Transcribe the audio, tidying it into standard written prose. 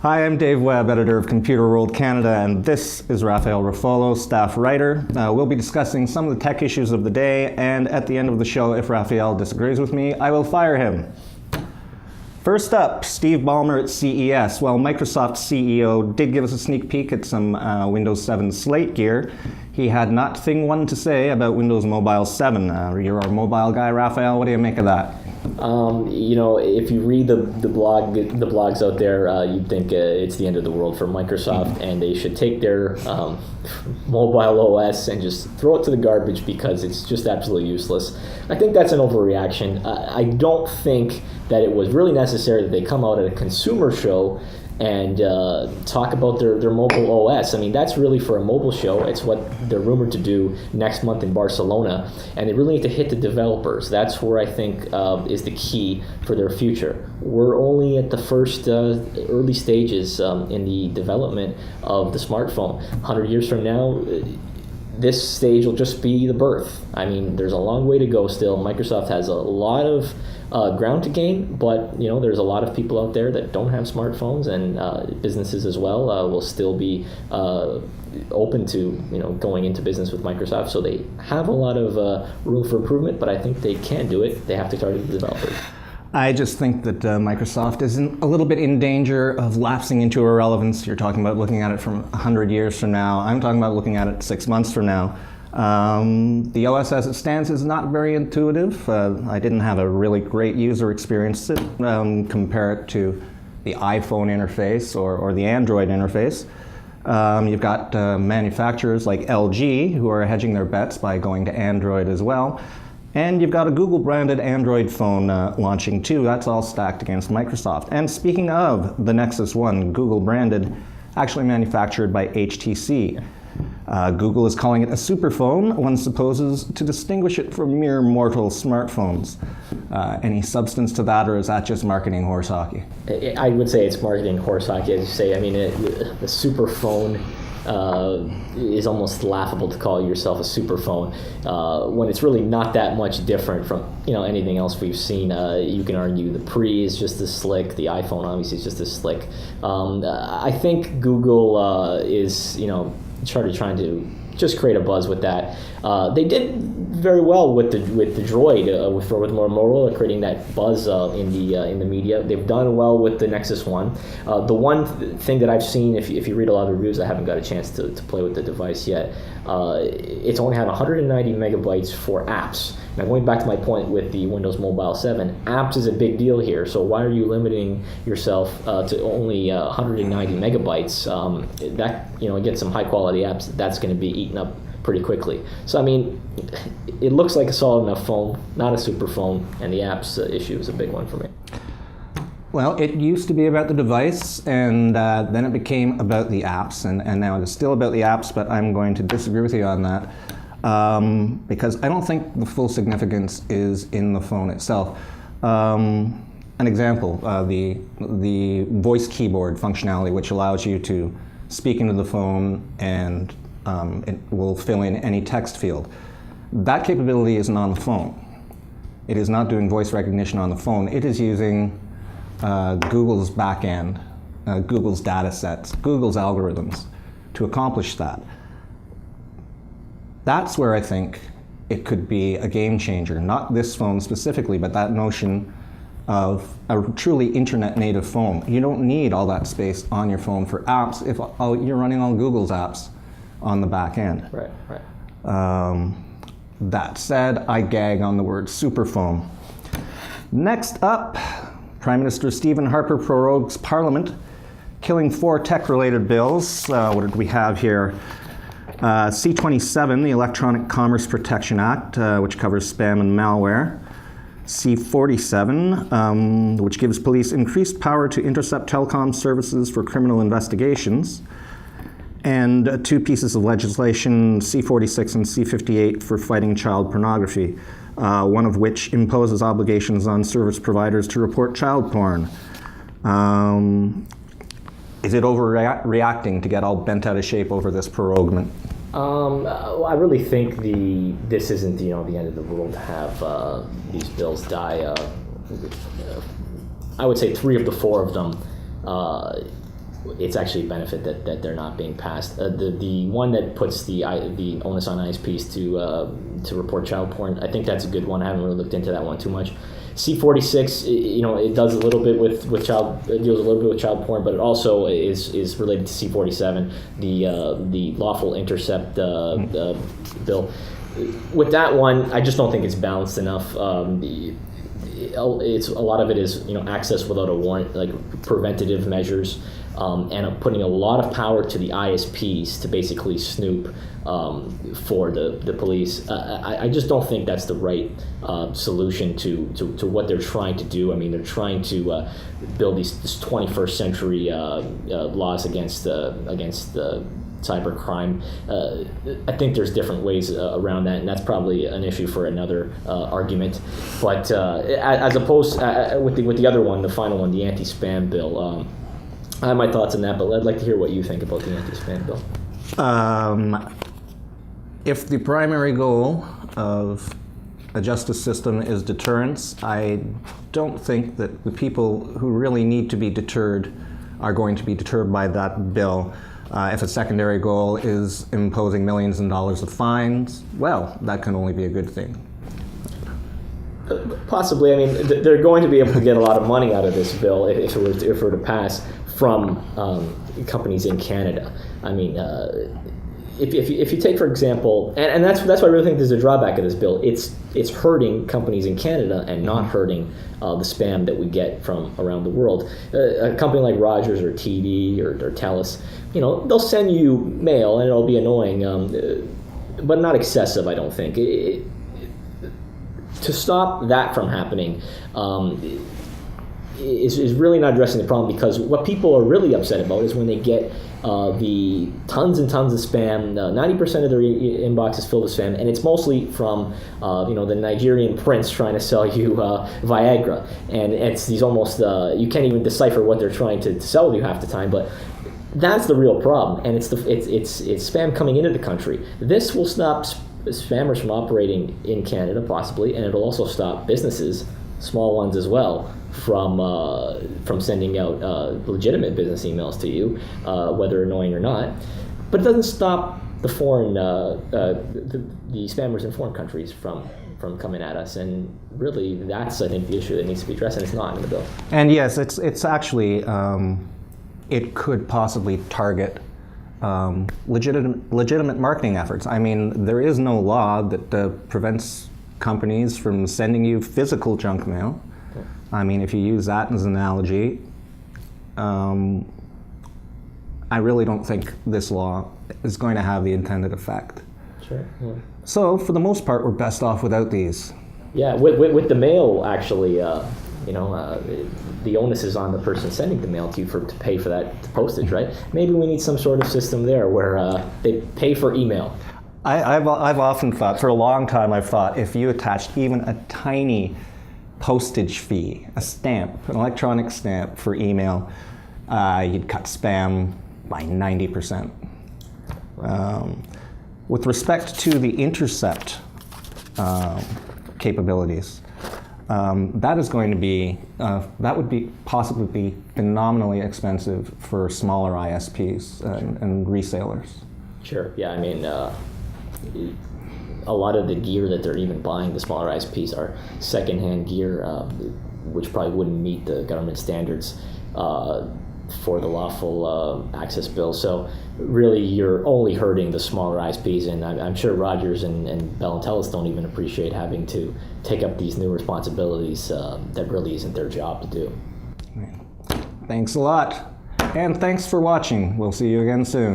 Hi, I'm Dave Webb, editor of ComputerWorld Canada, and this is Rafael Ruffolo, staff writer. We'll be discussing some of the tech issues of the day, and at the end of the show, if Rafael disagrees with me, I will fire him. First up, Steve Ballmer at CES. Well, Microsoft's CEO did give us a sneak peek at some Windows 7 Slate gear. He had not thing one to say about Windows Mobile 7. You're our mobile guy, Rafael. What do you make of that? If you read the blogs out there, you'd think it's the end of the world for Microsoft, and they should take their mobile OS and just throw it to the garbage because it's just absolutely useless. I think that's an overreaction. I don't think that it was really necessary that they come out at a consumer show and talk about their mobile OS. I mean, that's really for a mobile show. It's what they're rumored to do next month in Barcelona, and they really need to hit the developers. That's where I think is the key for their future. We're only at the first early stages in the development of the smartphone. 100 years from now, this stage will just be the birth. I mean, there's a long way to go still. Microsoft has a lot of ground to gain, but there's a lot of people out there that don't have smartphones, and businesses as well will still be open to going into business with Microsoft. So they have a lot of room for improvement, but I think they can do it. They have to target the developers. I just think that Microsoft is a little bit in danger of lapsing into irrelevance. You're talking about looking at it from 100 years from now. I'm talking about looking at it 6 months from now. The OS as it stands is not very intuitive. I didn't have a really great user experience. Compare it to the iPhone interface or the Android interface. You've got manufacturers like LG who are hedging their bets by going to Android as well. And you've got a Google-branded Android phone launching too. That's all stacked against Microsoft. And speaking of the Nexus One, Google-branded, actually manufactured by HTC. Google is calling it a superphone, one supposes, to distinguish it from mere mortal smartphones. Any substance to that, or is that just marketing horse hockey? I would say it's marketing horse hockey, as you say. I mean, the superphone is almost laughable to call yourself a superphone when it's really not that much different from anything else we've seen. You can argue the Pre is just as slick, the iPhone obviously is just as slick. I think Google is trying to just create a buzz with that. They did very well with the Droid, with Motorola, creating that buzz in the media. They've done well with the Nexus One. The one thing that I've seen, if you read a lot of reviews, I haven't got a chance to play with the device yet. It's only had 190 megabytes for apps. Now, going back to my point with the Windows Mobile 7, apps is a big deal here. So why are you limiting yourself to only 190 megabytes? That get some high quality apps. That's going to be eaten up pretty quickly. So I mean, it looks like a solid enough phone, not a super phone, and the apps issue is a big one for me. Well, it used to be about the device, and then it became about the apps, and now it is still about the apps, but I'm going to disagree with you on that. Because I don't think the full significance is in the phone itself. An example, the voice keyboard functionality, which allows you to speak into the phone and it will fill in any text field. That capability isn't on the phone. It is not doing voice recognition on the phone. It is using Google's backend, Google's data sets, Google's algorithms to accomplish that. That's where I think it could be a game changer. Not this phone specifically, but that notion of a truly internet native phone. You don't need all that space on your phone for apps if you're running all Google's apps on the back end. Right. That said, I gag on the word superphone. Next up, Prime Minister Stephen Harper prorogues Parliament, killing 4 tech-related bills. What did we have here? C-27, the Electronic Commerce Protection Act, which covers spam and malware. C-47, which gives police increased power to intercept telecom services for criminal investigations. And 2 pieces of legislation, C-46 and C-58, for fighting child pornography, one of which imposes obligations on service providers to report child porn. Is it overreacting to get all bent out of shape over this proroguement? I really think this isn't the end of the world to have these bills die. I would say 3 of the 4 of them it's actually a benefit that they're not being passed. The one that puts the onus on ISPs to report child porn, I think that's a good one. I haven't really looked into that one too much. C46, it does a little bit with child, it deals a little bit with child porn, but it also is related to C47, the lawful intercept bill. With that one, I just don't think it's balanced enough. It's a lot of it is access without a warrant, like preventative measures, and putting a lot of power to the ISPs to basically snoop for the police. I just don't think that's the right solution to what they're trying to do. I mean, they're trying to build this 21st century laws against cyber crime. I think there's different ways around that, and that's probably an issue for another argument. But as opposed with the other one, the final one, the anti-spam bill, I have my thoughts on that, but I'd like to hear what you think about the anti-spam bill. If the primary goal of a justice system is deterrence, I don't think that the people who really need to be deterred are going to be deterred by that bill. If a secondary goal is imposing millions of dollars of fines, well, that can only be a good thing. Possibly. I mean, they're going to be able to get a lot of money out of this bill if it were to pass from companies in Canada. I mean, if you take, for example, and that's why I really think there's a drawback of this bill. It's hurting companies in Canada and not hurting the spam that we get from around the world. A company like Rogers or TD or TELUS, they'll send you mail and it'll be annoying, but not excessive, I don't think. To stop that from happening is really not addressing the problem, because what people are really upset about is when they get the tons and tons of spam. 90% of their inbox is filled with spam, and it's mostly from the Nigerian prince trying to sell you Viagra, and it's these almost you can't even decipher what they're trying to sell you half the time. But that's the real problem, and it's spam coming into the country. This will stop spammers from operating in Canada, possibly, and it'll also stop businesses, small ones as well, from sending out legitimate business emails to you, whether annoying or not. But it doesn't stop the foreign the spammers in foreign countries from coming at us, and really that's, I think, the issue that needs to be addressed, and it's not in the bill. And yes, it's actually it could possibly target legitimate marketing efforts. I mean, there is no law that prevents companies from sending you physical junk mail. I mean, if you use that as an analogy, I really don't think this law is going to have the intended effect. Sure. Yeah. So, for the most part, we're best off without these. Yeah, with the mail, actually, the onus is on the person sending the mail to you to pay for that postage, right? Maybe we need some sort of system there where they pay for email. I've often thought, for a long time, I've thought if you attached even a tiny postage fee, a stamp, an electronic stamp for email, you'd cut spam by 90%. With respect to the intercept capabilities, that is going to be, that would be possibly be phenomenally expensive for smaller ISPs and resellers. Sure. Yeah. I mean, a lot of the gear that they're even buying, the smaller ISPs, are secondhand gear, which probably wouldn't meet the government standards for the lawful access bill. So really, you're only hurting the smaller ISPs, and I'm sure Rogers and Bell and Telus don't even appreciate having to take up these new responsibilities that really isn't their job to do. Thanks a lot, and thanks for watching. We'll see you again soon.